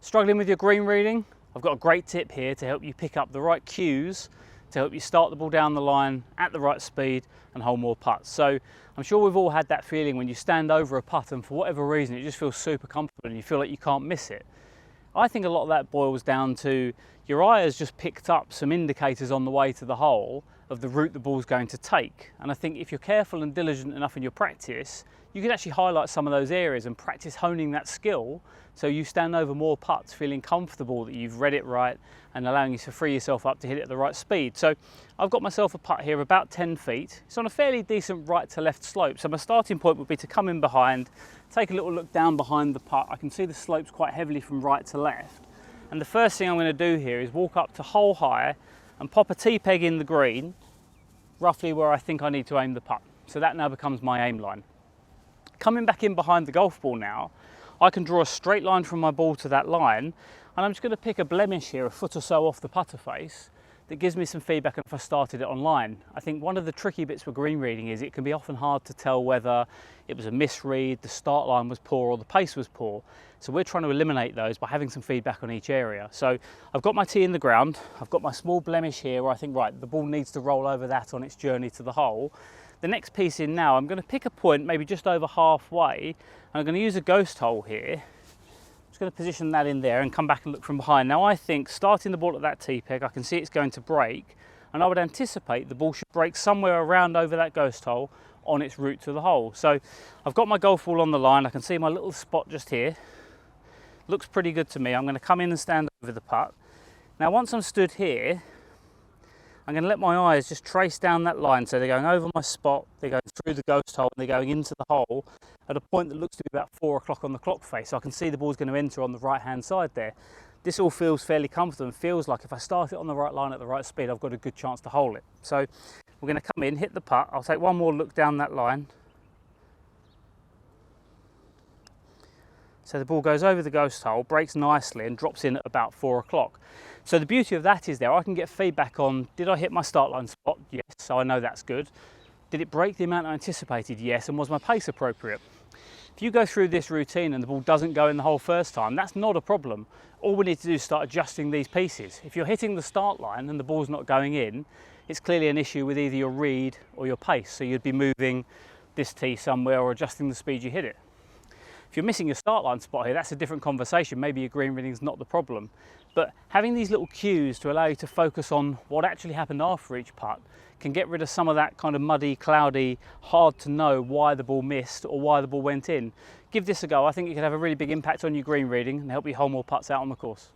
Struggling with your green reading? I've got a great tip here to help you pick up the right cues to help you start the ball down the line at the right speed and hold more putts. So I'm sure we've all had that feeling when you stand over a putt and for whatever reason it just feels super comfortable and you feel like you can't miss it. I think a lot of that boils down to your eye has just picked up some indicators on the way to the hole of the route the ball's going to take. And I think if you're careful and diligent enough in your practice, you can actually highlight some of those areas and practice honing that skill so you stand over more putts feeling comfortable that you've read it right and allowing you to free yourself up to hit it at the right speed. So I've got myself a putt here about 10 feet. It's on a fairly decent right to left slope. So my starting point would be to come in behind, take a little look down behind the putt. I can see the slopes quite heavily from right to left. And the first thing I'm going to do here is walk up to hole high and pop a T-peg in the green, roughly where I think I need to aim the putt. So that now becomes my aim line. Coming back in behind the golf ball now, I can draw a straight line from my ball to that line, and I'm just going to pick a blemish here, a foot or so off the putter face, that gives me some feedback if I started it online. I think one of the tricky bits with green reading is it can be often hard to tell whether it was a misread, the start line was poor, or the pace was poor. So we're trying to eliminate those by having some feedback on each area. So I've got my tee in the ground, I've got my small blemish here where I think, right, the ball needs to roll over that on its journey to the hole. The next piece in now, I'm going to pick a point maybe just over halfway, and I'm going to use a ghost hole here. I'm just going to position that in there and come back and look from behind. Now I think starting the ball at that T-peg, I can see it's going to break, and I would anticipate the ball should break somewhere around over that ghost hole on its route to the hole. So I've got my golf ball on the line, I can see my little spot just here. Looks pretty good to me. I'm going to come in and stand over the putt. Now once I'm stood here, I'm going to let my eyes just trace down that line. So they're going over my spot, they're going through the ghost hole, and they're going into the hole at a point that looks to be about 4 o'clock on the clock face. So I can see the ball's going to enter on the right hand side there. This all feels fairly comfortable and feels like if I start it on the right line at the right speed, I've got a good chance to hole it. So we're going to come in, hit the putt. I'll take one more look down that line. So the ball goes over the ghost hole, breaks nicely and drops in at about 4 o'clock. So the beauty of that is there, I can get feedback on, did I hit my start line spot? Yes, so I know that's good. Did it break the amount I anticipated? Yes, and was my pace appropriate? If you go through this routine and the ball doesn't go in the hole first time, that's not a problem. All we need to do is start adjusting these pieces. If you're hitting the start line and the ball's not going in, it's clearly an issue with either your read or your pace. So you'd be moving this tee somewhere or adjusting the speed you hit it. If you're missing your start line spot here, that's a different conversation. Maybe your green reading is not the problem. But having these little cues to allow you to focus on what actually happened after each putt can get rid of some of that kind of muddy, cloudy, hard to know why the ball missed or why the ball went in. Give this a go. I think it could have a really big impact on your green reading and help you hole more putts out on the course.